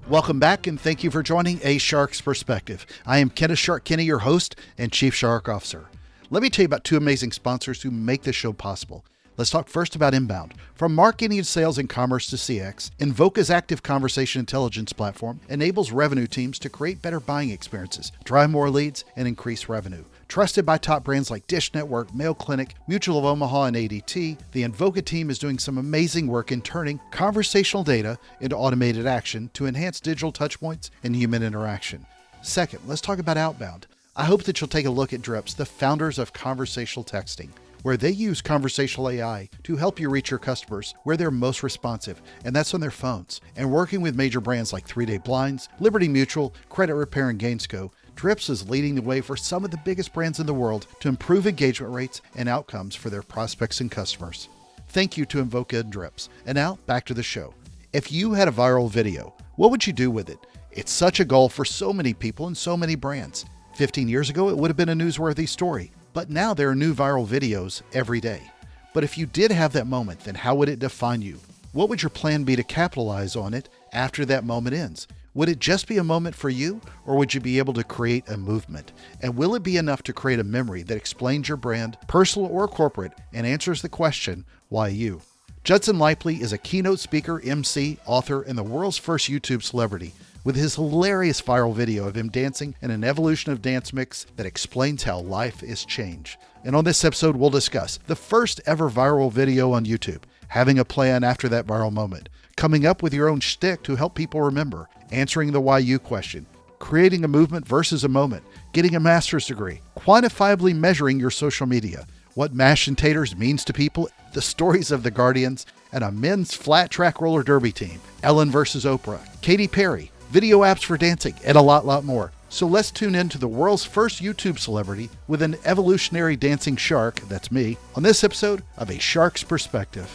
Welcome back, and thank you for joining A Shark's Perspective. I am Kenneth Shark Kinney, your host and Chief Shark Officer. Let me tell you about two amazing sponsors who make this show possible. Let's talk first about Inbound. From marketing and sales and commerce to CX, Invoca's active conversation intelligence platform enables revenue teams to create better buying experiences, drive more leads, and increase revenue. Trusted by top brands like Dish Network, Mayo Clinic, Mutual of Omaha, and ADT, the Invoca team is doing some amazing work in turning conversational data into automated action to enhance digital touchpoints and human interaction. Second, let's talk about Outbound. I hope that you'll take a look at Drips, the founders of conversational texting, where they use conversational AI to help you reach your customers where they're most responsive, and that's on their phones. And working with major brands like 3-Day Blinds, Liberty Mutual, Credit Repair, and Gainsco, Drips is leading the way for some of the biggest brands in the world to improve engagement rates and outcomes for their prospects and customers. Thank you to Invoca and Drips. And now, back to the show. If you had a viral video, what would you do with it? It's such a goal for so many people and so many brands. 15 years ago, it would have been a newsworthy story, but now there are new viral videos every day. But if you did have that moment, then how would it define you? What would your plan be to capitalize on it after that moment ends? Would it just be a moment for you, or would you be able to create a movement? And will it be enough to create a memory that explains your brand, personal or corporate, and answers the question, why you? Judson Laipply is a keynote speaker, MC, author, and the world's first YouTube celebrity, with his hilarious viral video of him dancing in an evolution of dance mix that explains how life is change. And on this episode, we'll discuss the first ever viral video on YouTube, having a plan after that viral moment, coming up with your own shtick to help people remember, answering the why you question, creating a movement versus a moment, getting a master's degree, quantifiably measuring your social media, what mashed and taters means to people, the stories of the Guardians, and a men's flat track roller derby team, Ellen versus Oprah, Katy Perry, video apps for dancing, and a lot more. So let's tune in to the world's first YouTube celebrity with an evolutionary dancing shark, that's me, on this episode of A Shark's Perspective.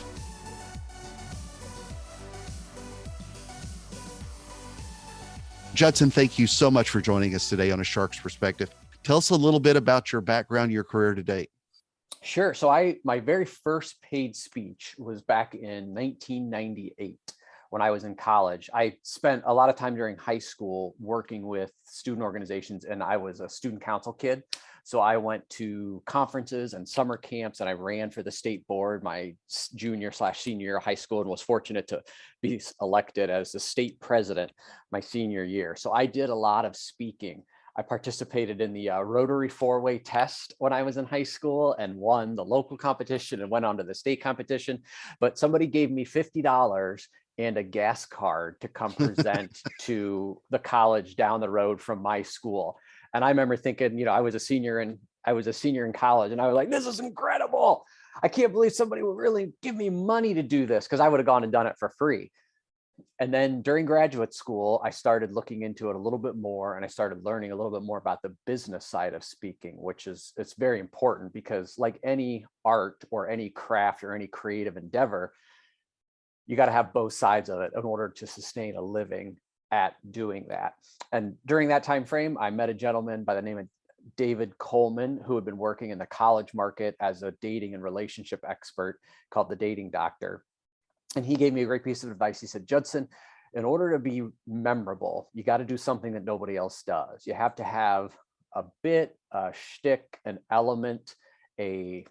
Judson, thank you so much for joining us today on A Shark's Perspective. Tell us a little bit about your background, your career to date. Sure. So my very first paid speech was back in 1998 when I was in college. I spent a lot of time during high school working with student organizations, and I was a student council kid. So I went to conferences and summer camps, and I ran for the state board my junior/senior year of high school, and was fortunate to be elected as the state president my senior year. So I did a lot of speaking. I participated in the Rotary four-way test when I was in high school and won the local competition and went on to the state competition. But somebody gave me $50 and a gas card to come present to the college down the road from my school. And I remember thinking, I was a senior in college, and I was like, this is incredible. I can't believe somebody would really give me money to do this, because I would have gone and done it for free. And then during graduate school, I started looking into it a little bit more, and I started learning a little bit more about the business side of speaking, it's very important, because like any art or any craft or any creative endeavor, you got to have both sides of it in order to sustain a living at doing that. And during that time frame, I met a gentleman by the name of David Coleman, who had been working in the college market as a dating and relationship expert called the Dating Doctor. And he gave me a great piece of advice. He said, Judson, in order to be memorable, you got to do something that nobody else does. You have to have a bit, a shtick, an element, a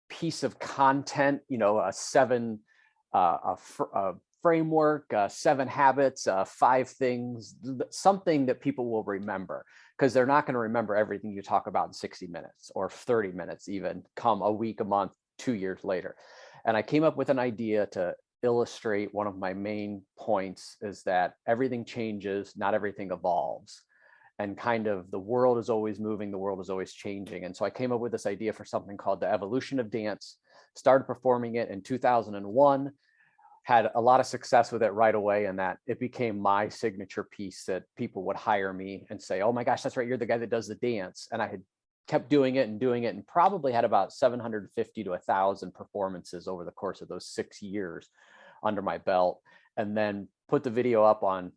piece of content, a framework, 7 habits, 5 things, something that people will remember, because they're not going to remember everything you talk about in 60 minutes or 30 minutes, even come a week, a month, 2 years later. And I came up with an idea to illustrate one of my main points, is that everything changes, not everything evolves. And kind of the world is always moving, the world is always changing. And so I came up with this idea for something called the evolution of dance, started performing it in 2001, had a lot of success with it right away, and that it became my signature piece that people would hire me and say, oh my gosh, that's right, you're the guy that does the dance. And I had kept doing it and probably had about 750 to 1,000 performances over the course of those 6 years under my belt, and then put the video up on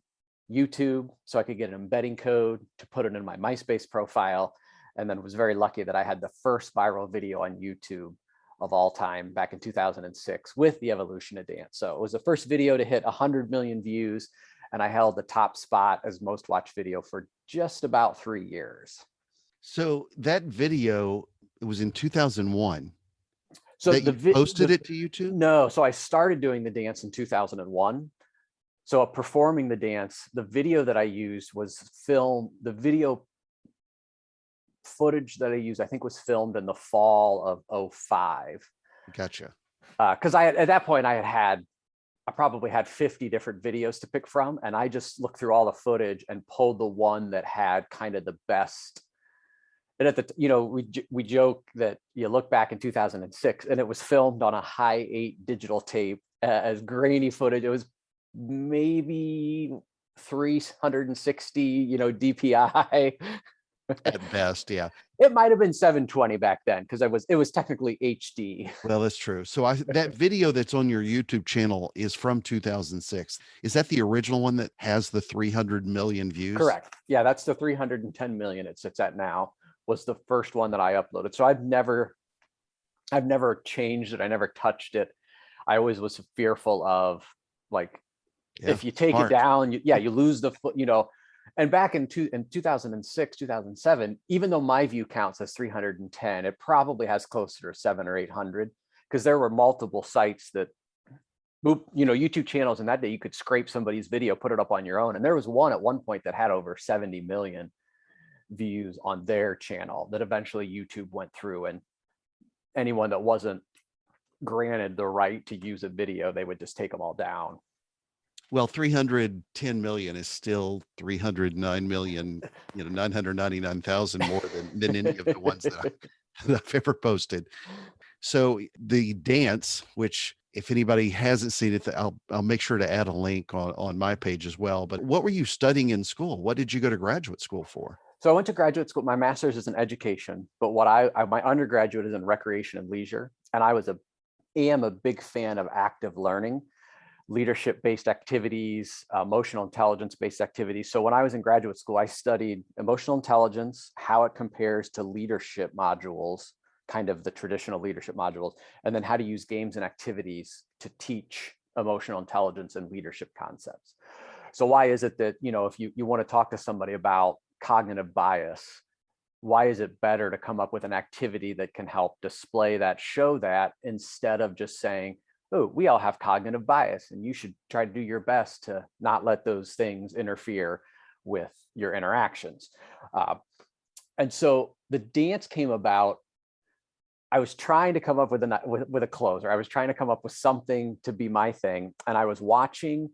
YouTube so I could get an embedding code to put it in my MySpace profile. And then was very lucky that I had the first viral video on YouTube of all time back in 2006 with the evolution of dance. So it was the first video to hit 100 million views, and I held the top spot as most watched video for just about 3 years. So that video, it was in 2001 So that you posted it to YouTube? No, so I started doing the dance in 2001. So performing the dance, the video that I used was the video footage that I used, I think, was filmed in the fall of 2005. Gotcha. Because at that point I probably had 50 different videos to pick from, and I just looked through all the footage and pulled the one that had kind of the best. And at the, we joke that you look back in 2006 and it was filmed on a high 8 digital tape as grainy footage. It was maybe 360, DPI. At best, yeah. It might have been 720 back then because it was technically HD. Well, that's true. So that video that's on your YouTube channel is from 2006. Is that the original one that has the 300 million views? Correct. Yeah, that's the 310 million it sits at now. Was the first one that I uploaded. So I've never changed it. I never touched it. I always was fearful of, like, if you take it down, you lose the foot, And back in 2006, 2007, even though my view count says 310, it probably has closer to 700 or 800, because there were multiple sites that, YouTube channels in that day, you could scrape somebody's video, put it up on your own. And there was one at one point that had over 70 million views on their channel that eventually YouTube went through, and anyone that wasn't granted the right to use a video, they would just take them all down. Well, 310 million is still 309 million, 999,000 more than any of the ones that I've ever posted. So the dance, which if anybody hasn't seen it, I'll make sure to add a link on my page as well. But what were you studying in school? What did you go to graduate school for? So I went to graduate school. My master's is in education, but my undergraduate is in recreation and leisure. And I am a big fan of active learning, leadership-based activities, emotional intelligence-based activities. So when I was in graduate school, I studied emotional intelligence, how it compares to leadership modules, kind of the traditional leadership modules, and then how to use games and activities to teach emotional intelligence and leadership concepts. So why is it that, if you want to talk to somebody about cognitive bias, why is it better to come up with an activity that can help display that, show that, instead of just saying, oh, we all have cognitive bias and you should try to do your best to not let those things interfere with your interactions. And so the dance came about. I was trying to come up with a closer. I was trying to come up with something to be my thing. And I was watching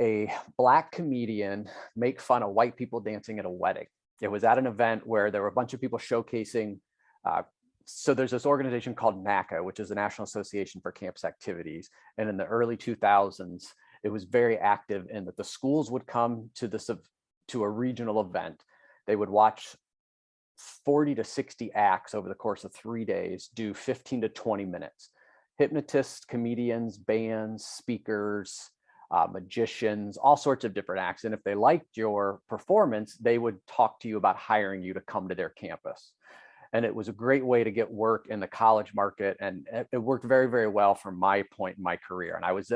a Black comedian make fun of white people dancing at a wedding. It was at an event where there were a bunch of people showcasing. So there's this organization called NACA, which is the National Association for Campus Activities. And in the early 2000s, it was very active in that the schools would come to a regional event. They would watch 40 to 60 acts over the course of 3 days, do 15 to 20 minutes. Hypnotists, comedians, bands, speakers, magicians, all sorts of different acts. And if they liked your performance, they would talk to you about hiring you to come to their campus. And it was a great way to get work in the college market. And it worked very, very well from my point in my career. And I was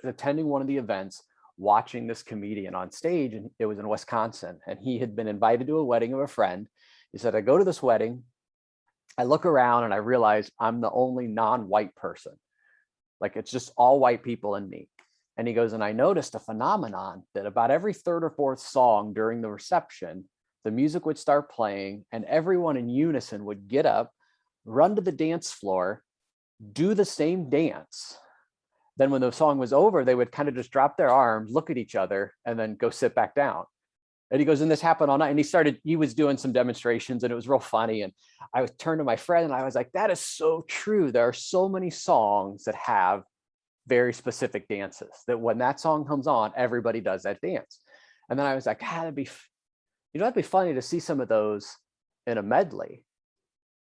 attending one of the events, watching this comedian on stage, and it was in Wisconsin. And he had been invited to a wedding of a friend. He said, I go to this wedding, I look around and I realize I'm the only non-white person. Like, it's just all white people and me. And he goes, and I noticed a phenomenon that about every third or fourth song during the reception, the music would start playing and everyone in unison would get up, run to the dance floor, do the same dance. Then when the song was over, they would kind of just drop their arms, look at each other, and then go sit back down. And he goes, and this happened all night. And he was doing some demonstrations and it was real funny. And I turned to my friend and I was like, that is so true. There are so many songs that have very specific dances that when that song comes on, everybody does that dance. And then I was like, that'd be funny to see some of those in a medley.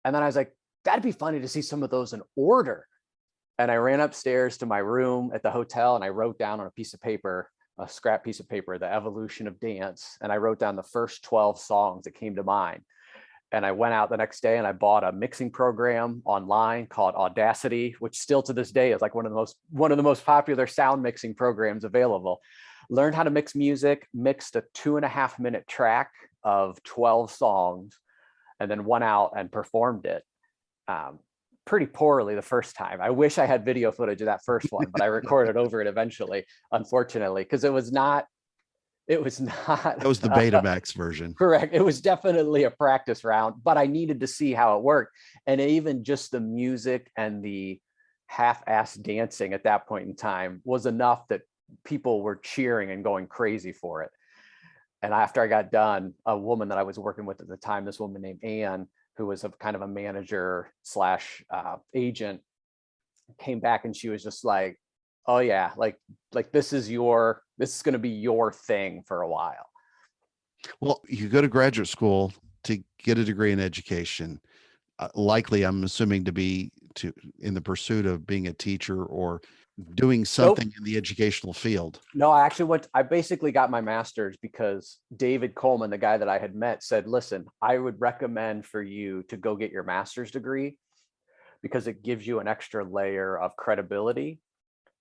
And then I was like, that'd be funny to see some of those in order. And I ran upstairs to my room at the hotel and I wrote down on a scrap piece of paper, the evolution of dance. And I wrote down the first 12 songs that came to mind. And I went out the next day and I bought a mixing program online called Audacity, which still to this day is like one of the most popular sound mixing programs available. Learned how to mix music, mixed a 2.5-minute track of 12 songs, and then went out and performed it. Pretty poorly the first time. I wish I had video footage of that first one, but I recorded over it eventually, unfortunately, because it was not. That was the Betamax version. Correct. It was definitely a practice round, but I needed to see how it worked. And even just the music and the half-assed dancing at that point in time was enough that people were cheering and going crazy for it. And after I got done, a woman that I was working with at the time, this woman named Anne, who was a kind of a manager slash agent, came back and she was just like, oh yeah, like this is going to be your thing for a while. Well, you go to graduate school to get a degree in education, likely I'm assuming to be in the pursuit of being a teacher or doing something in the educational field. No, I basically got my master's because David Coleman, the guy that I had met, said, listen, I would recommend for you to go get your master's degree because it gives you an extra layer of credibility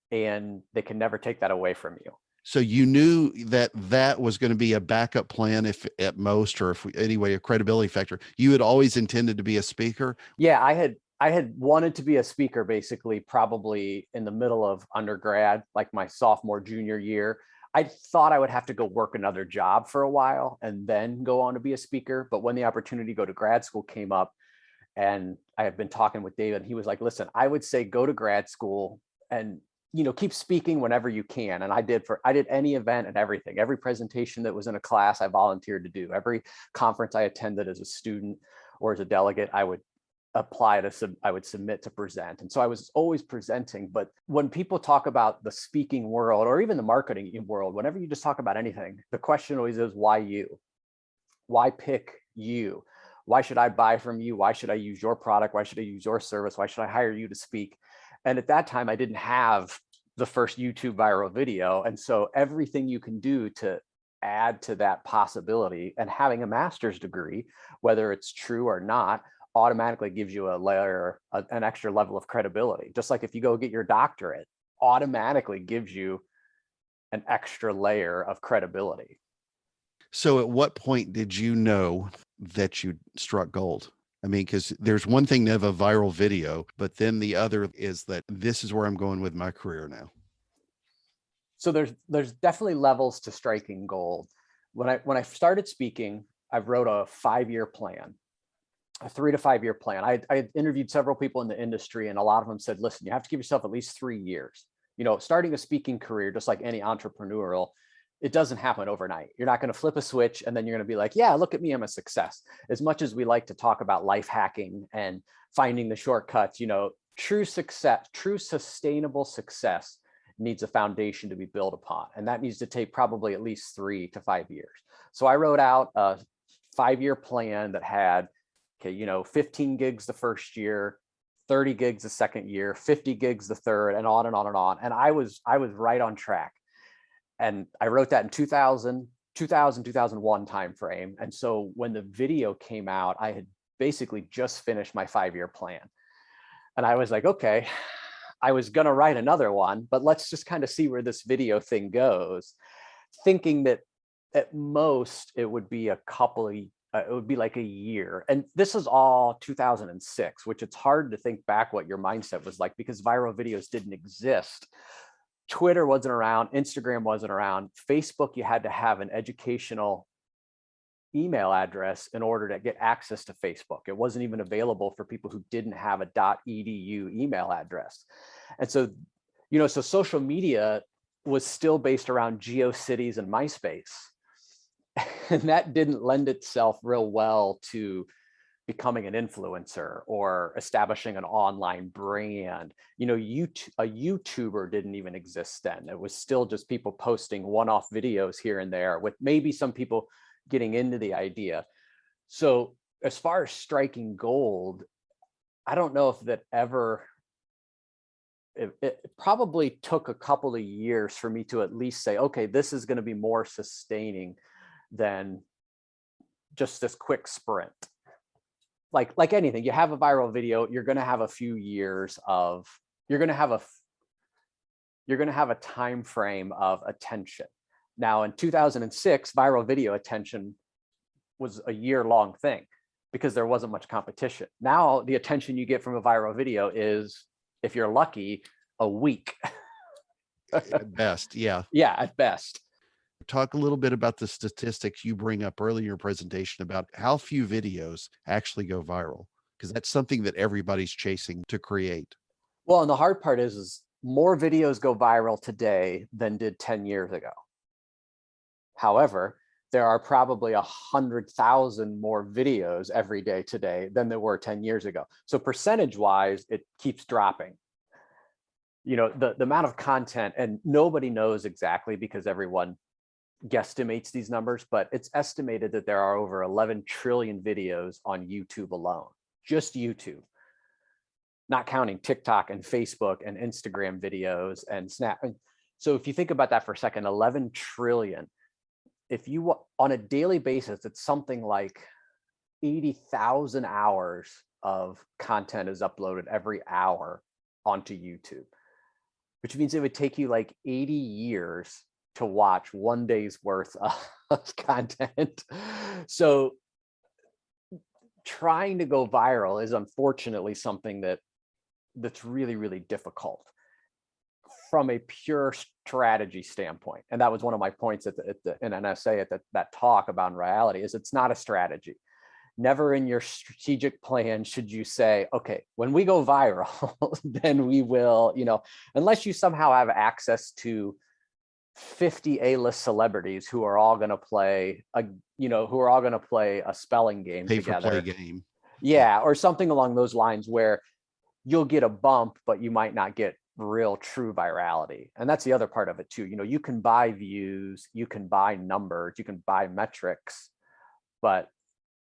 and they can never take that away from you. So you knew that was going to be a backup plan, if at most, or if anyway, a credibility factor. You had always intended to be a speaker? Yeah, I had wanted to be a speaker basically probably in the middle of undergrad, like my sophomore, junior year. I thought I would have to go work another job for a while and then go on to be a speaker. But when the opportunity to go to grad school came up, and I had been talking with David, and he was like, listen, I would say go to grad school and keep speaking whenever you can. And I did any event and everything, every presentation that was in a class I volunteered to do, every conference I attended as a student or as a delegate, I would submit to present. And so I was always presenting. But when people talk about the speaking world or even the marketing world, whenever you just talk about anything, the question always is, why you? Why pick you? Why should I buy from you? Why should I use your product? Why should I use your service? Why should I hire you to speak? And at that time, I didn't have the first YouTube viral video. And so everything you can do to add to that possibility, and having a master's degree, whether it's true or not, automatically gives you an extra level of credibility. Just like if you go get your doctorate, automatically gives you an extra layer of credibility. So at what point did you know that you struck gold? I mean, because there's one thing to have a viral video, but then the other is that this is where I'm going with my career now. So there's definitely levels to striking gold. When I started speaking, I wrote a 5-year plan, a 3 to 5 year plan. I interviewed several people in the industry, and a lot of them said, listen, you have to give yourself at least 3 years. Starting a speaking career, just like any entrepreneurial, it doesn't happen overnight. You're not going to flip a switch and then you're going to be like, yeah, look at me, I'm a success. As much as we like to talk about life hacking and finding the shortcuts, true success, true sustainable success needs a foundation to be built upon. And that needs to take probably at least 3 to 5 years. So I wrote out a 5-year plan that had, 15 gigs the first year, 30 gigs the second year, 50 gigs the third, and on and on and on. And I was right on track. And I wrote that in 2001 timeframe. And so when the video came out, I had basically just finished my 5-year plan. And I was like, okay, I was going to write another one, but let's just kind of see where this video thing goes, thinking that at most it would be it would be like a year. And this is all 2006, which it's hard to think back what your mindset was like because viral videos didn't exist. Twitter wasn't around, Instagram wasn't around, Facebook, you had to have an educational email address in order to get access to Facebook. It wasn't even available for people who didn't have a .edu email address. And so, so social media was still based around GeoCities and MySpace. And that didn't lend itself real well to becoming an influencer or establishing an online brand. A YouTuber didn't even exist then. It was still just people posting one-off videos here and there with maybe some people getting into the idea. So as far as striking gold, I don't know if that ever, it probably took a couple of years for me to at least say, okay, this is going to be more sustaining than just this quick sprint. like anything, you have a viral video, you're going to have a few years of, you're going to have a time frame of attention. Now in 2006, viral video attention was a year-long thing because there wasn't much competition. Now the attention you get from a viral video is, if you're lucky, a week. At best. Yeah. Yeah, at best. Talk a little bit about the statistics you bring up earlier in your presentation about how few videos actually go viral, because that's something that everybody's chasing to create. Well, and the hard part is more videos go viral today than did 10 years ago. However, there are probably 100,000 more videos every day today than there were 10 years ago. So percentage wise, it keeps dropping. You know, the amount of content, and nobody knows exactly because everyone guesstimates these numbers, but it's estimated that there are over 11 trillion videos on YouTube alone, just YouTube, not counting TikTok and Facebook and Instagram videos and Snap. So if you think about that for a second, 11 trillion, if you, on a daily basis, it's something like 80,000 hours of content is uploaded every hour onto YouTube, which means it would take you like 80 years to watch one day's worth of content. So trying to go viral is unfortunately something that's really, really difficult from a pure strategy standpoint. And that was one of my points in an essay at that talk about reality, is it's not a strategy. Never in your strategic plan should you say, okay, when we go viral, then we will, unless you somehow have access to 50 A-list celebrities who are all going to play a spelling game together. Pay-for-play game. Yeah, or something along those lines where you'll get a bump, but you might not get real true virality. And that's the other part of it too. You can buy views, you can buy numbers, you can buy metrics, but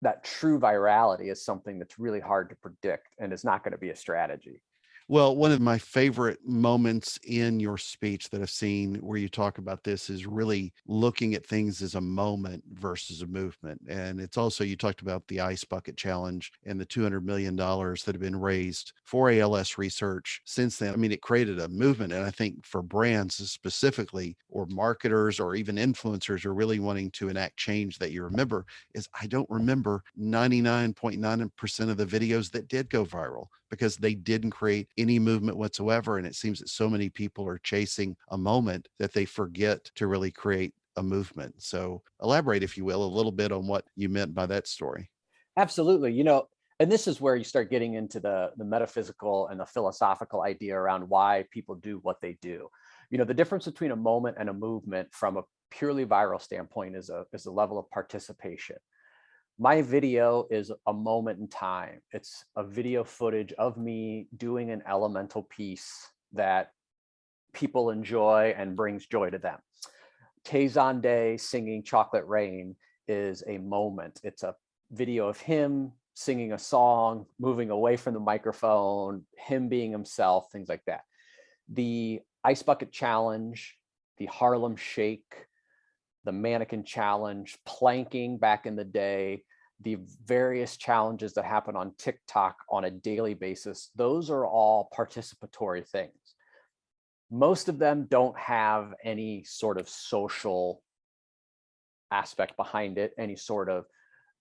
that true virality is something that's really hard to predict, and it's not going to be a strategy. Well, one of my favorite moments in your speech that I've seen where you talk about this is really looking at things as a moment versus a movement. And it's also, you talked about the Ice Bucket Challenge and the $200 million that have been raised for ALS research since then. I mean, it created a movement. And I think for brands specifically, or marketers, or even influencers are really wanting to enact change, that you remember is, I don't remember 99.9% of the videos that did go viral because they didn't create any movement whatsoever. And it seems that so many people are chasing a moment that they forget to really create a movement. So elaborate, if you will, a little bit on what you meant by that story. Absolutely. And this is where you start getting into the metaphysical and the philosophical idea around why people do what they do. The difference between a moment and a movement from a purely viral standpoint is a level of participation. My video is a moment in time. It's a video footage of me doing an elemental piece that people enjoy and brings joy to them. Tay Day singing Chocolate Rain is a moment. It's a video of him singing a song, moving away from the microphone, him being himself, things like that. The Ice Bucket Challenge, the Harlem Shake, the Mannequin Challenge, planking back in the day, the various challenges that happen on TikTok on a daily basis, those are all participatory things. Most of them don't have any sort of social aspect behind it, any sort of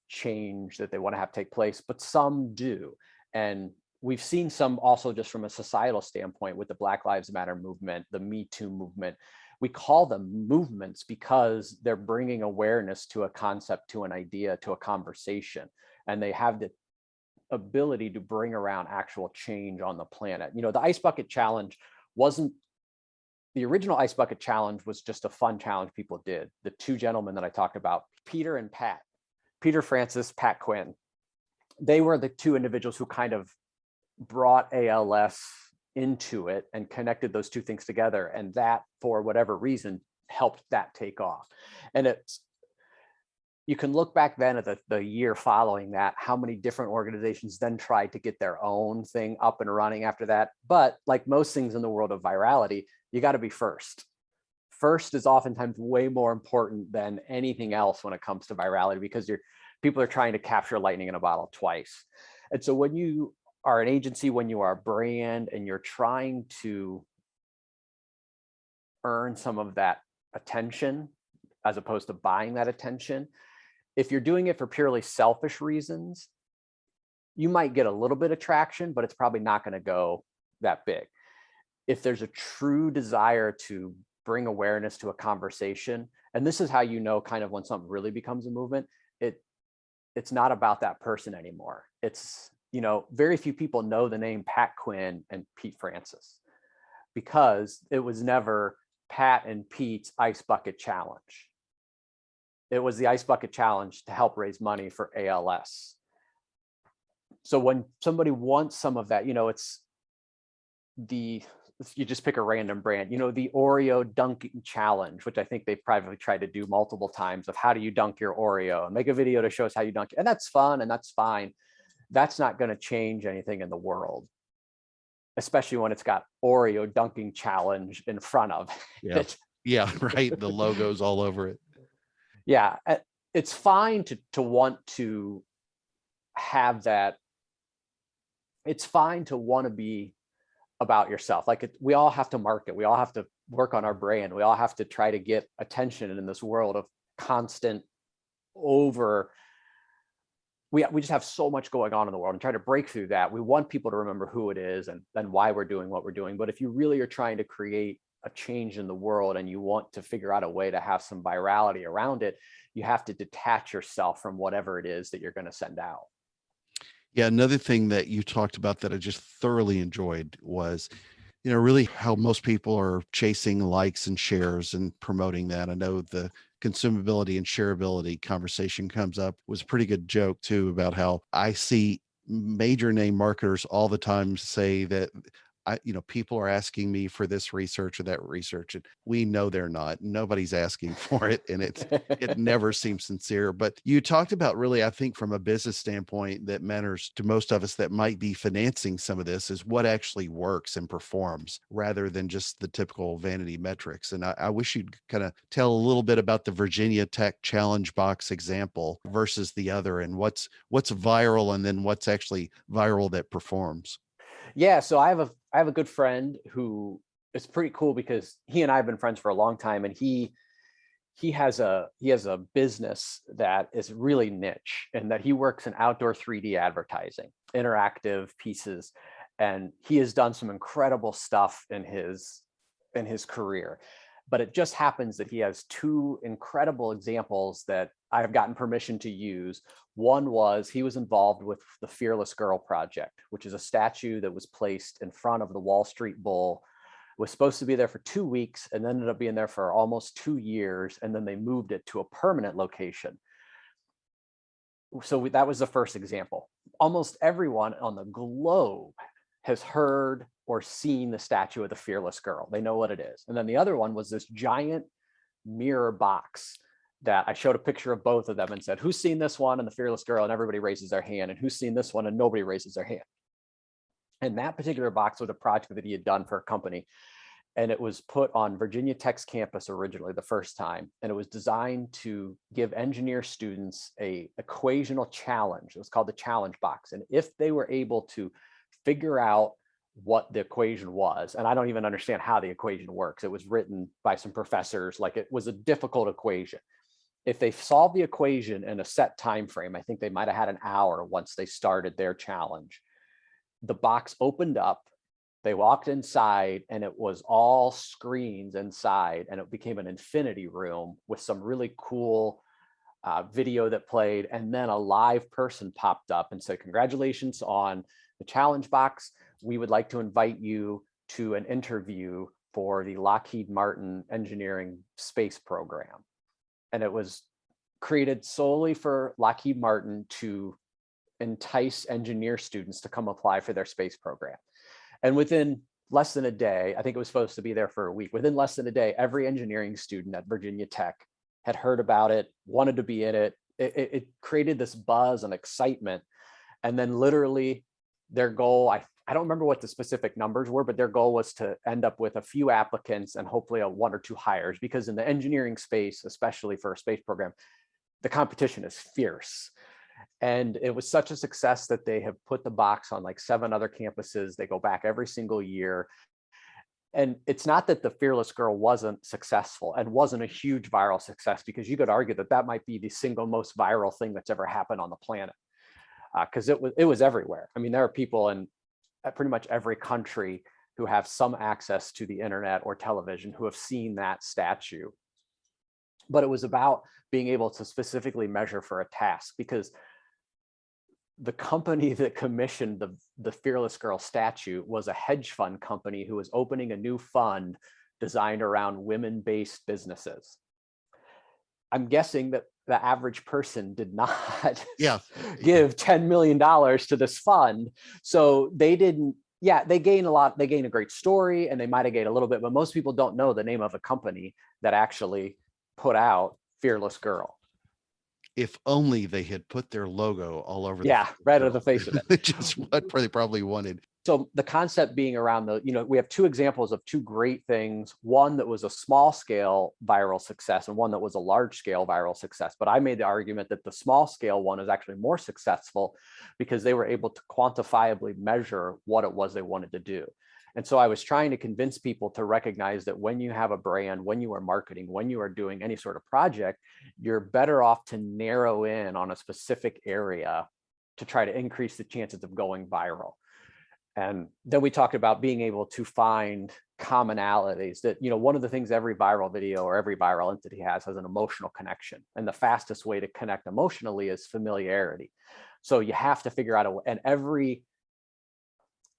change that they want to have take place, but some do. And we've seen some also just from a societal standpoint with the Black Lives Matter movement, the Me Too movement. We call them movements because they're bringing awareness to a concept, to an idea, to a conversation, and they have the ability to bring around actual change on the planet. The Ice Bucket Challenge wasn't, the original Ice Bucket Challenge was just a fun challenge people did. The two gentlemen that I talked about, Peter and Pat, Peter Francis, Pat Quinn, they were the two individuals who kind of brought ALS into it and connected those two things together, and that, for whatever reason, helped that take off. And you can look back then at the year following that, how many different organizations then tried to get their own thing up and running after that. But like most things in the world of virality, you got to be first. First is oftentimes way more important than anything else when it comes to virality, because People are trying to capture lightning in a bottle twice. And so when you are an agency, when you are a brand and you're trying to earn some of that attention as opposed to buying that attention, if you're doing it for purely selfish reasons, you might get a little bit of traction, but it's probably not going to go that big. If there's a true desire to bring awareness to a conversation, and this is how you know kind of when something really becomes a movement, it's not about that person anymore. It's, you know, very few people know the name Pat Quinn and Pete Francis because it was never Pat and Pete's Ice Bucket Challenge. It was the Ice Bucket Challenge to help raise money for ALS. So when somebody wants some of that, you know, it's you just pick a random brand, you know, the Oreo dunking challenge, which I think they've privately tried to do multiple times, of how do you dunk your Oreo, and make a video to show us how you dunk it. And that's fun and that's fine. That's not going to change anything in the world, especially when it's got Oreo dunking challenge in front of it. Yeah, right. The logo's all over it. Yeah, it's fine to want to have that. It's fine to want to be about yourself. Like we all have to market. We all have to work on our brand. We all have to try to get attention in this world of constant we just have so much going on in the world, and try to break through that. We want people to remember who it is and why we're doing what we're doing. But if you really are trying to create a change in the world and you want to figure out a way to have some virality around it, you have to detach yourself from whatever it is that you're going to send out. Yeah, another thing that you talked about that I just thoroughly enjoyed was, you know, really how most people are chasing likes and shares and promoting that. I know the consumability and shareability conversation comes up. It was a pretty good joke too about how I see major name marketers all the time say that people are asking me for this research or that research, and we know they're not. Nobody's asking for it, and it never seems sincere. But you talked about, really, I think from a business standpoint, that matters to most of us that might be financing some of this is what actually works and performs, rather than just the typical vanity metrics. And I wish you'd kind of tell a little bit about the Virginia Tech Challenge Box example versus the other, and what's viral, and then what's actually viral that performs. Yeah, so I have a good friend who is pretty cool because he and I have been friends for a long time, and he has a business that is really niche, and that he works in outdoor 3D advertising, interactive pieces, and he has done some incredible stuff in his career. But it just happens that he has two incredible examples that I have gotten permission to use. One was he was involved with the Fearless Girl Project, which is a statue that was placed in front of the Wall Street Bull. It was supposed to be there for 2 weeks and ended up being there for almost 2 years. And then they moved it to a permanent location. So that was the first example. Almost everyone on the globe has heard or seen the statue of the Fearless Girl. They know what it is. And then the other one was this giant mirror box that I showed a picture of both of them and said, who's seen this one and the Fearless Girl? And everybody raises their hand. And who's seen this one? And nobody raises their hand. And that particular box was a project that he had done for a company. And it was put on Virginia Tech's campus originally the first time. And it was designed to give engineer students a equational challenge. It was called the Challenge Box. And if they were able to figure out what the equation was, and I don't even understand how the equation works. It was written by some professors, like it was a difficult equation. If they solved the equation in a set time frame, I think they might have had an hour once they started their challenge. The box opened up, they walked inside, and it was all screens inside, and it became an infinity room with some really cool video that played, and then a live person popped up and said, congratulations on the challenge box. We would like to invite you to an interview for the Lockheed Martin engineering space program. And it was created solely for Lockheed Martin to entice engineer students to come apply for their space program. And within less than a day, I think it was supposed to be there for a week, within less than a day, every engineering student at Virginia Tech had heard about it, wanted to be in it. It created this buzz and excitement. And then literally their goal, I don't remember what the specific numbers were, but their goal was to end up with a few applicants and hopefully a 1 or 2 hires, because in the engineering space, especially for a space program, the competition is fierce. And it was such a success that they have put the box on like 7 other campuses. They go back every single year. And it's not that the Fearless Girl wasn't successful and wasn't a huge viral success, because you could argue that that might be the single most viral thing that's ever happened on the planet, because it was everywhere. I mean, there are people in pretty much every country who have some access to the internet or television who have seen that statue. But it was about being able to specifically measure for a task, because the company that commissioned the Fearless Girl statue was a hedge fund company who was opening a new fund designed around women-based businesses. I'm guessing that the average person did not give $10 million to this fund. So they didn't, they gain a lot. They gain a great story, and they might have gained a little bit, but most people don't know the name of a company that actually put out Fearless Girl. If only they had put their logo all over right on the face of it. Just what they probably wanted. So the concept being around we have 2 examples of 2 great things. One that was a small scale viral success and one that was a large scale viral success. But I made the argument that the small scale one is actually more successful because they were able to quantifiably measure what it was they wanted to do. And so I was trying to convince people to recognize that when you have a brand, when you are marketing, when you are doing any sort of project, you're better off to narrow in on a specific area to try to increase the chances of going viral. And then we talked about being able to find commonalities that, one of the things every viral video or every viral entity has an emotional connection. And the fastest way to connect emotionally is familiarity. So you have to figure out a way, and every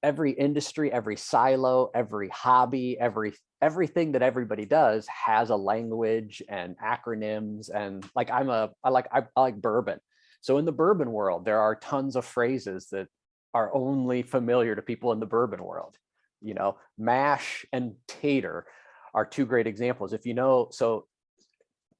industry, every silo, every hobby, everything that everybody does has a language and acronyms. And like I like bourbon. So in the bourbon world, there are tons of phrases that are only familiar to people in the bourbon world. Mash and tater are 2 great examples. So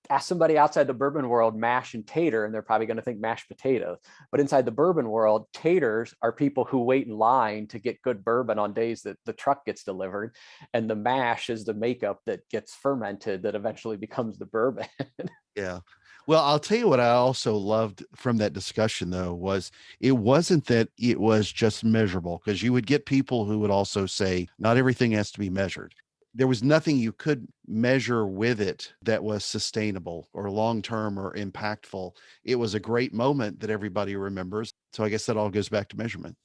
ask somebody outside the bourbon world, mash and tater, and they're probably going to think mashed potatoes. But inside the bourbon world, taters are people who wait in line to get good bourbon on days that the truck gets delivered. And the mash is the makeup that gets fermented that eventually becomes the bourbon. Yeah. Well, I'll tell you what I also loved from that discussion, though, was it wasn't that it was just measurable, because you would get people who would also say not everything has to be measured. There was nothing you could measure with it that was sustainable or long-term or impactful. It was a great moment that everybody remembers. So I guess that all goes back to measurement.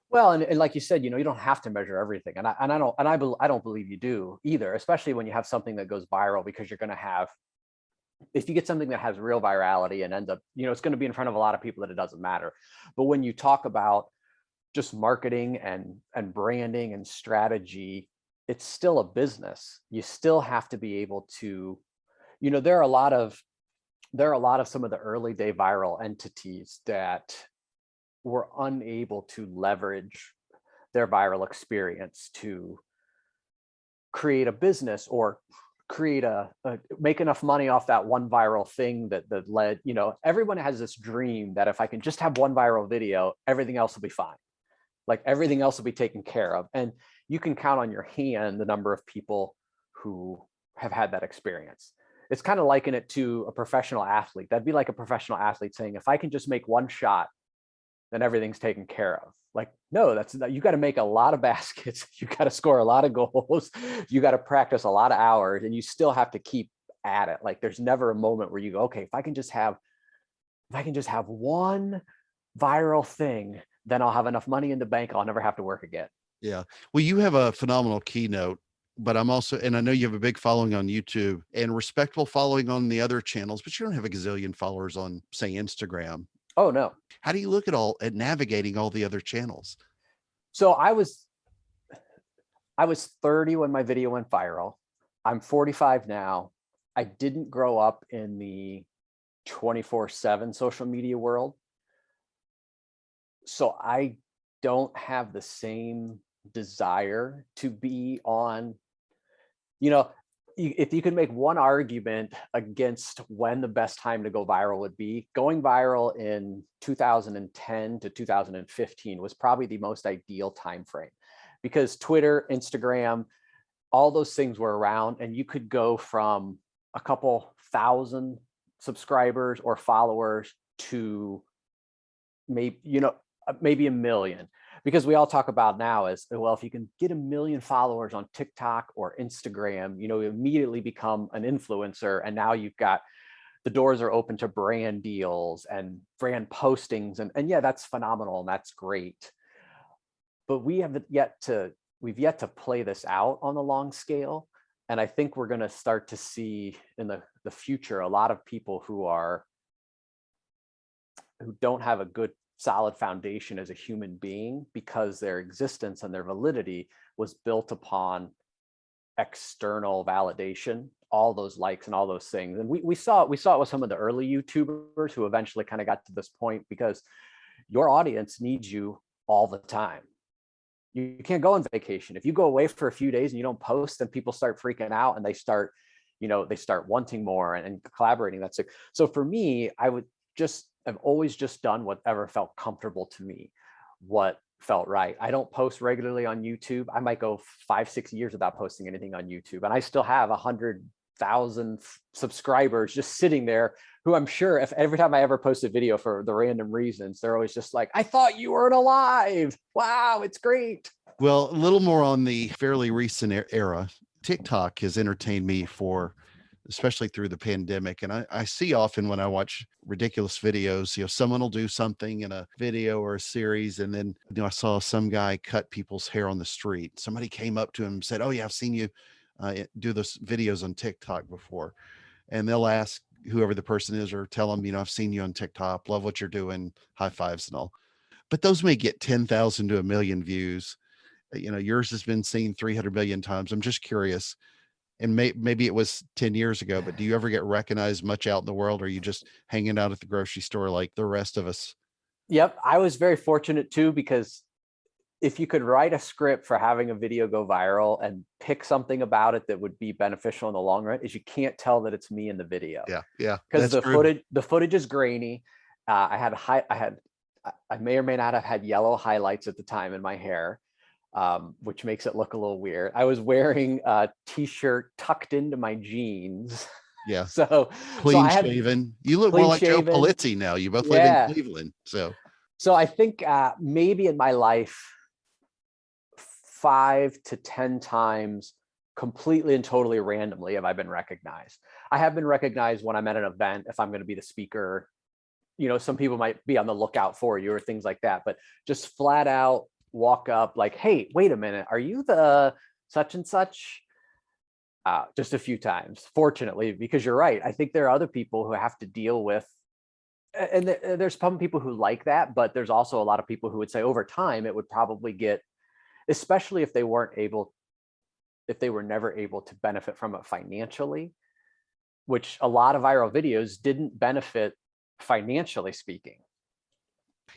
Well, and like you said, you don't have to measure everything. And I don't believe you do either, especially when you have something that goes viral, because you're going to have, if you get something that has real virality and ends up, it's going to be in front of a lot of people that it doesn't matter. But when you talk about just marketing and branding and strategy, it's still a business. You still have to be able to, there are a lot of some of the early day viral entities that were unable to leverage their viral experience to create a business or create make enough money off that one viral thing that led, everyone has this dream that if I can just have one viral video, everything else will be fine. Like everything else will be taken care of. And you can count on your hand the number of people who have had that experience. It's kind of liken it to a professional athlete. That'd be like a professional athlete saying, if I can just make one shot, then everything's taken care of. Like, no, you got to make a lot of baskets. You got to score a lot of goals. You got to practice a lot of hours, and you still have to keep at it. Like there's never a moment where you go, okay, if I can just have one viral thing, then I'll have enough money in the bank. I'll never have to work again. Yeah. Well, you have a phenomenal keynote, but and I know you have a big following on YouTube and respectful following on the other channels, but you don't have a gazillion followers on, say, Instagram. Oh, no. How do you look at navigating all the other channels? So I was 30 when my video went viral. I'm 45 now. I didn't grow up in the 24/7 social media world. So I don't have the same desire to be on, if you could make one argument against when the best time to go viral would be, going viral in 2010 to 2015 was probably the most ideal time frame, because Twitter, Instagram, all those things were around, and you could go from a couple thousand subscribers or followers to maybe a million. Because we all talk about now is, well, if you can get 1 million followers on TikTok or Instagram, you immediately become an influencer. And now you've got, the doors are open to brand deals and brand postings. And yeah, that's phenomenal. And that's great. But we've yet to play this out on the long scale. And I think we're going to start to see in the future, a lot of people who don't have a good solid foundation as a human being, because their existence and their validity was built upon external validation, all those likes and all those things. And we saw it with some of the early YouTubers who eventually kind of got to this point, because your audience needs you all the time. You can't go on vacation. If you go away for a few days and you don't post, then people start freaking out and they start wanting more and collaborating. That's it. So for me, I've always just done whatever felt comfortable to me, what felt right. I don't post regularly on YouTube. I might go 5-6 years without posting anything on YouTube. And I still have 100,000 subscribers just sitting there, who I'm sure if every time I ever post a video for the random reasons, they're always just like, I thought you weren't alive. Wow, it's great. Well, a little more on the fairly recent era. TikTok has entertained me especially through the pandemic. And I see often when I watch ridiculous videos, someone will do something in a video or a series. And then, I saw some guy cut people's hair on the street. Somebody came up to him and said, oh yeah, I've seen you do those videos on TikTok before. And they'll ask whoever the person is, or tell them, I've seen you on TikTok, love what you're doing, high fives and all. But those may get 10,000 to 1 million views. Yours has been seen 300 million times. I'm just curious. And maybe it was 10 years ago, but do you ever get recognized much out in the world? Or are you just hanging out at the grocery store like the rest of us? Yep. I was very fortunate too, because if you could write a script for having a video go viral and pick something about it that would be beneficial in the long run, is you can't tell that it's me in the video. Yeah. Because the footage is grainy. I may or may not have had yellow highlights at the time in my hair. Which makes it look a little weird. I was wearing a t-shirt tucked into my jeans. Yeah. So clean shaven. You look more like Joe Polizzi now. You both live in Cleveland. So I think maybe in my life, 5 to 10 times completely and totally randomly have I been recognized. I have been recognized when I'm at an event, if I'm going to be the speaker. Some people might be on the lookout for you or things like that, but just flat out walk up like, hey, wait a minute, are you the such and such? Just a few times, fortunately, because you're right. I think there are other people who have to deal with, and there's some people who like that, but there's also a lot of people who would say over time it would probably get, especially if they were never able to benefit from it financially, which a lot of viral videos didn't benefit financially speaking.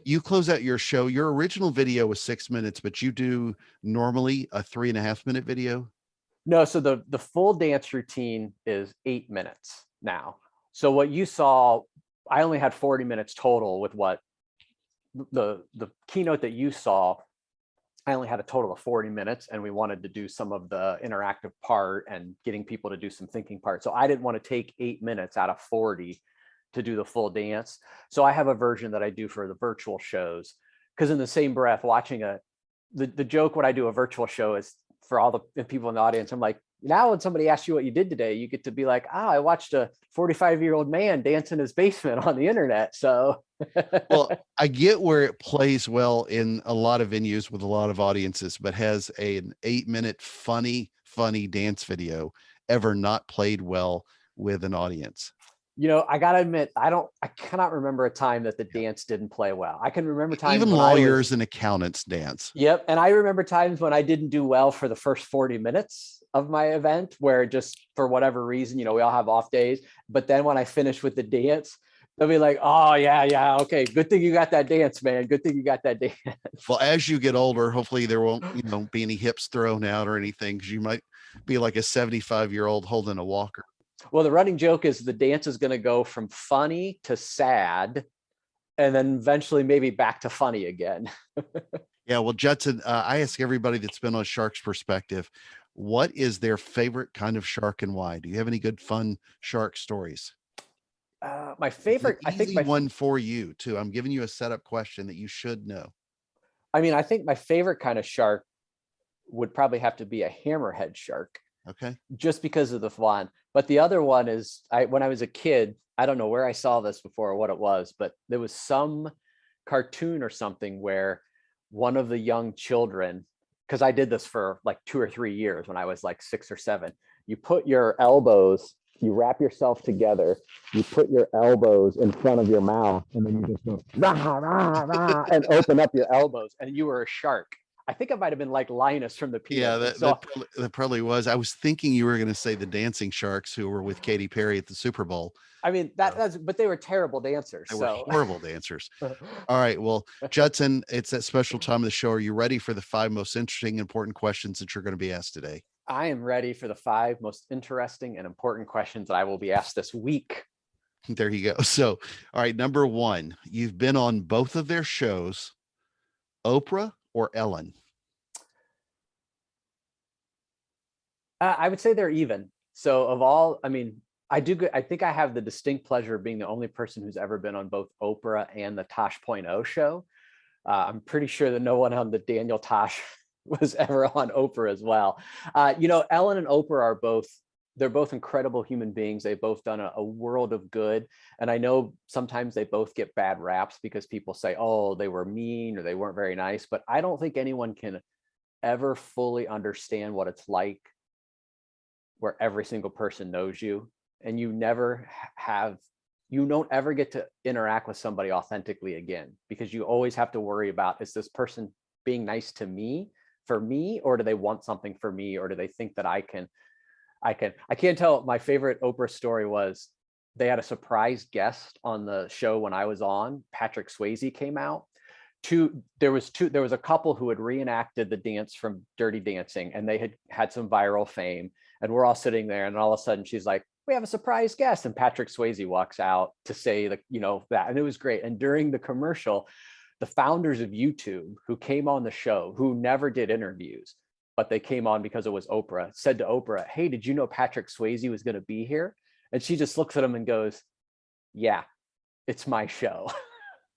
You close out your show. Your original video was 6 minutes, but you do normally a 3.5 minute video. No, so the full dance routine is 8 minutes now. So what you saw, I only had 40 minutes total with what the keynote that you saw. I only had a total of 40 minutes, and we wanted to do some of the interactive part and getting people to do some thinking part. So I didn't want to take 8 minutes out of 40 to do the full dance. So I have a version that I do for the virtual shows, because in the same breath, watching the joke when I do a virtual show is, for all the people in the audience, I'm like, now when somebody asks you what you did today, you get to be like, I watched a 45-year-old man dance in his basement on the internet. So well, I get where it plays well in a lot of venues with a lot of audiences, but has an 8-minute funny dance video ever not played well with an audience? I gotta admit, I cannot remember a time that the dance didn't play well. I can remember times even lawyers and accountants dance. Yep. And I remember times when I didn't do well for the first 40 minutes of my event, where just for whatever reason, we all have off days. But then when I finish with the dance, they'll be like, oh yeah. Okay. Good thing you got that dance, man. Good thing you got that dance. Well, as you get older, hopefully there won't, be any hips thrown out or anything, because you might be like a 75-year-old holding a walker. Well, the running joke is the dance is going to go from funny to sad, and then eventually maybe back to funny again. Yeah. Well, Judson, I ask everybody that's been on Shark's Perspective, what is their favorite kind of shark and why? Do you have any good, fun shark stories? My It's an favorite, I think easy one for you too. I'm giving you a setup question that you should know. I think my favorite kind of shark would probably have to be a hammerhead shark, Okay. just because of the fun. But the other one is, when I was a kid, I don't know where I saw this before or what it was, but there was some cartoon or something where one of the young children, because I did this for like 2 or 3 years when I was like 6 or 7, you put your elbows, you wrap yourself together, you put your elbows in front of your mouth, and then you just go rah, rah, rah, and open up your elbows, and you were a shark. I think it might have been like Linus from the Yeah, Peanuts. And so that probably was. I was thinking you were going to say the dancing sharks who were with Katy Perry at the Super Bowl. that's, but they were terrible dancers. They were So horrible dancers. All right. Well, Judson, it's that special time of the show. Are you ready for the 5 most interesting, important questions that you're going to be asked today? I am ready for the 5 most interesting and important questions that I will be asked this week. There you go. So, all right. Number 1, you've been on both of their shows, Oprah or Ellen? I would say they're even. So of all, I think I have the distinct pleasure of being the only person who's ever been on both Oprah and the Tosh.0 show. I'm pretty sure that no one on the Daniel Tosh was ever on Oprah as well. Ellen and Oprah are they're both incredible human beings. They've both done a world of good. And I know sometimes they both get bad raps because people say, oh, they were mean or they weren't very nice. But I don't think anyone can ever fully understand what it's like where every single person knows you, and you don't ever get to interact with somebody authentically again, because you always have to worry about, is this person being nice to me for me, or do they want something for me, or do they think that I can't tell. My favorite Oprah story was they had a surprise guest on the show when I was on. Patrick Swayze came out. There was a couple who had reenacted the dance from Dirty Dancing, and they had some viral fame, and we're all sitting there, and all of a sudden she's like, we have a surprise guest, and Patrick Swayze walks out to say that, that, and it was great. And during the commercial, the founders of YouTube, who came on the show, who never did interviews, but they came on because it was Oprah, said to Oprah, hey, did you know Patrick Swayze was going to be here? And she just looks at him and goes, yeah, it's my show.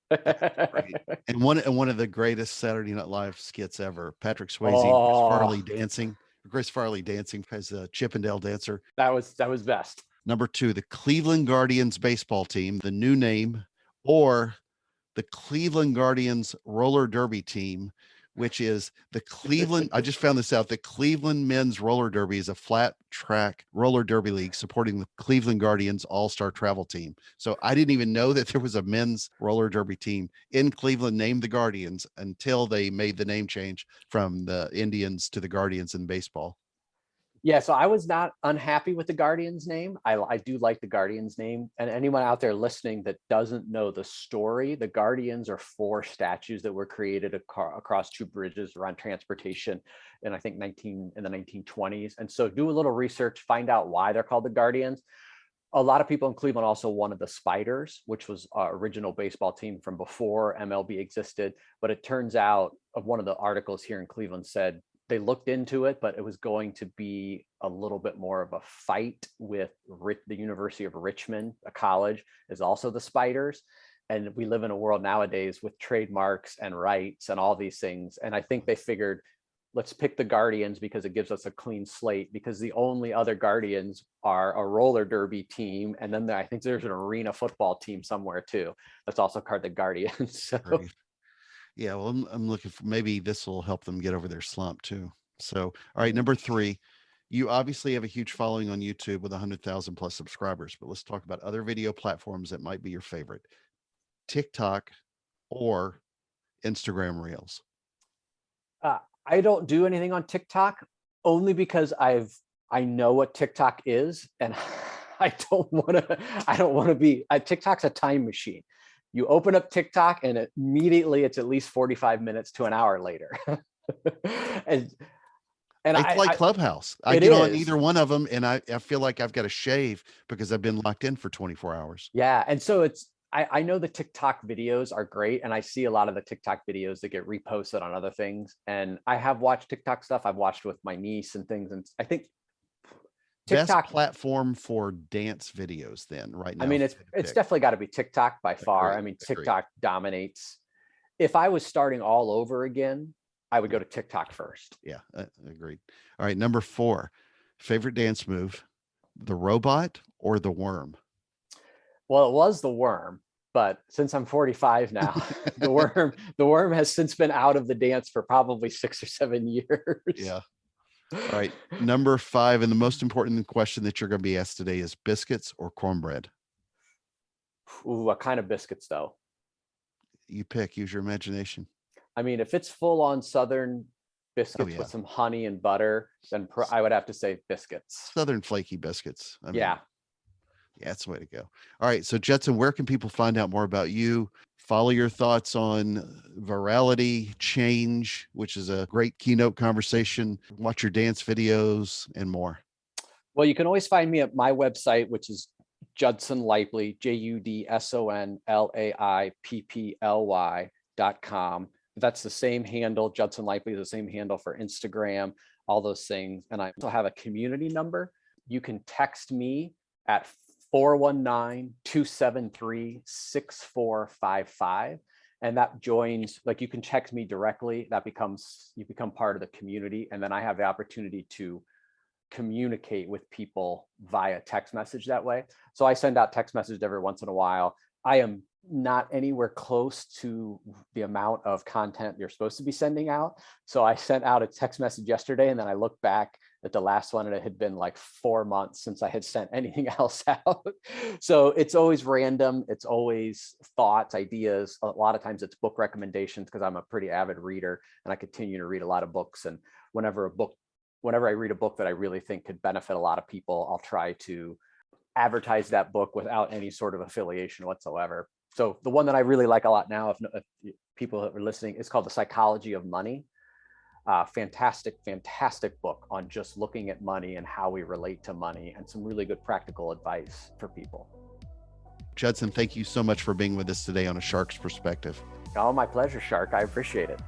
Right. And one of the greatest Saturday Night Live skits ever. Patrick Swayze, Chris Farley dancing as a Chippendale dancer. That was best. Number 2, the Cleveland Guardians baseball team, the new name, or the Cleveland Guardians roller derby team, which is the Cleveland. I just found this out. The Cleveland Men's Roller Derby is a flat track roller derby league supporting the Cleveland Guardians all-star travel team. So I didn't even know that there was a men's roller derby team in Cleveland named the Guardians until they made the name change from the Indians to the Guardians in baseball. Yeah, so I was not unhappy with the Guardians name. I do like the Guardians name. And anyone out there listening that doesn't know the story, the Guardians are 4 statues that were created across 2 bridges around transportation in, I think, in the 1920s. And so do a little research, find out why they're called the Guardians. A lot of people in Cleveland also wanted the Spiders, which was our original baseball team from before MLB existed. But it turns out, one of the articles here in Cleveland said, they looked into it, but it was going to be a little bit more of a fight with the University of Richmond, a college, is also the Spiders. And we live in a world nowadays with trademarks and rights and all these things. And I think they figured, let's pick the Guardians because it gives us a clean slate, because the only other Guardians are a roller derby team. And then I think there's an arena football team somewhere too that's also called the Guardians. So. Yeah, well, I'm looking for, maybe this will help them get over their slump too. So, all right, number 3, you obviously have a huge following on YouTube with 100,000 plus subscribers, but let's talk about other video platforms that might be your favorite: TikTok or Instagram Reels. I don't do anything on TikTok, only because I know what TikTok is, and I don't want to be. TikTok's a time machine. You open up TikTok and immediately it's at least 45 minutes to an hour later. and it's like Clubhouse. I get on either one of them and I feel like I've got to shave because I've been locked in for 24 hours. Yeah. And so I know the TikTok videos are great. And I see a lot of the TikTok videos that get reposted on other things. And I have watched TikTok stuff. I've watched with my niece and things. And I think best TikTok, platform for dance videos then right now? I mean, if you had to it's pick? definitely got to be TikTok by far. I Agreed, mean, agreed. TikTok dominates. If I was starting all over again, I would go to TikTok first. Yeah, agreed. All right, number 4, favorite dance move, the robot or the worm? Well, it was the worm, but since I'm 45 now, the worm has since been out of the dance for probably 6 or 7 years. Yeah. All right, number 5, and the most important question that you're going to be asked today is biscuits or cornbread? Ooh, what kind of biscuits though? You pick, use your imagination. I mean, if it's full on Southern biscuits yeah. with some honey and butter, then I would have to say biscuits. Southern flaky biscuits. I mean, Yeah. yeah, that's the way to go. All right. So, Judson, where can people find out more about you? Follow your thoughts on virality, change, which is a great keynote conversation. Watch your dance videos and more. Well, you can always find me at my website, which is Judson Laipply, JudsonLaipply.com. That's the same handle. Judson Laipply is the same handle for Instagram, all those things. And I also have a community number. You can text me at 419-273-6455. And that joins, like, you can text me directly. You become part of the community. And then I have the opportunity to communicate with people via text message that way. So I send out text messages every once in a while. I am not anywhere close to the amount of content you're supposed to be sending out. So I sent out a text message yesterday, and then I looked back at the last one, and it had been like 4 months since I had sent anything else out. So it's always random. It's always thoughts, ideas. A lot of times it's book recommendations because I'm a pretty avid reader and I continue to read a lot of books. And whenever I read a book that I really think could benefit a lot of people, I'll try to advertise that book without any sort of affiliation whatsoever. So the one that I really like a lot now, if people are listening, is called The Psychology of Money. Fantastic book on just looking at money and how we relate to money, and some really good practical advice for people. Judson, thank you so much for being with us today on A Shark's Perspective. Oh, my pleasure, Shark. I appreciate it.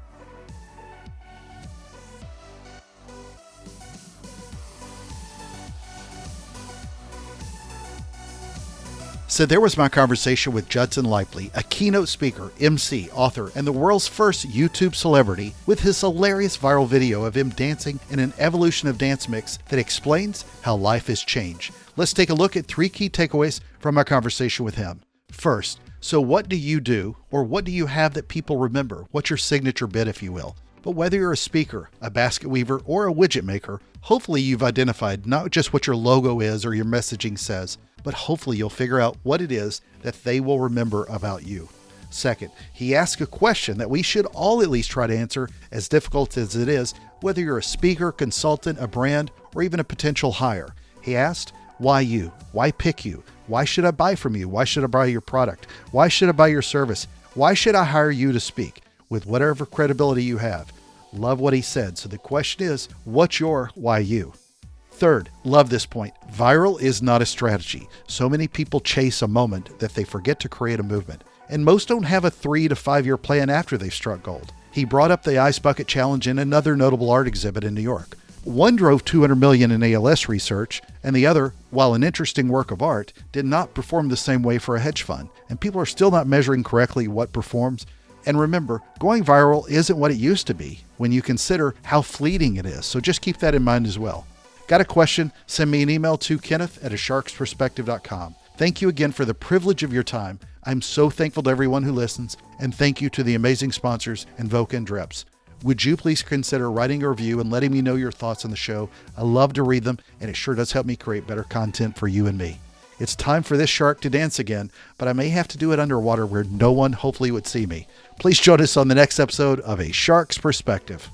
So there was my conversation with Judson Laipply, a keynote speaker, MC, author, and the world's first YouTube celebrity, with his hilarious viral video of him dancing in an evolution of dance mix that explains how life has changed. Let's take a look at 3 key takeaways from my conversation with him. First, so what do you do, or what do you have that people remember? What's your signature bit, if you will? But whether you're a speaker, a basket weaver, or a widget maker, hopefully you've identified not just what your logo is or your messaging says, but hopefully you'll figure out what it is that they will remember about you. Second, he asked a question that we should all at least try to answer, as difficult as it is, whether you're a speaker, consultant, a brand, or even a potential hire. He asked, why you? Why pick you? Why should I buy from you? Why should I buy your product? Why should I buy your service? Why should I hire you to speak? With whatever credibility you have. Love what he said. So the question is, what's your why you? Third, love this point. Viral is not a strategy. So many people chase a moment that they forget to create a movement. And most don't have a 3 to 5 year plan after they've struck gold. He brought up the Ice Bucket Challenge in another notable art exhibit in New York. One drove $200 million in ALS research, and the other, while an interesting work of art, did not perform the same way for a hedge fund. And people are still not measuring correctly what performs. And remember, going viral isn't what it used to be when you consider how fleeting it is. So just keep that in mind as well. Got a question? Send me an email to kenneth@asharksperspective.com. Thank you again for the privilege of your time. I'm so thankful to everyone who listens, and thank you to the amazing sponsors, Invoca and Dreps. Would you please consider writing a review and letting me know your thoughts on the show? I love to read them, and it sure does help me create better content for you and me. It's time for this shark to dance again, but I may have to do it underwater where no one hopefully would see me. Please join us on the next episode of A Shark's Perspective.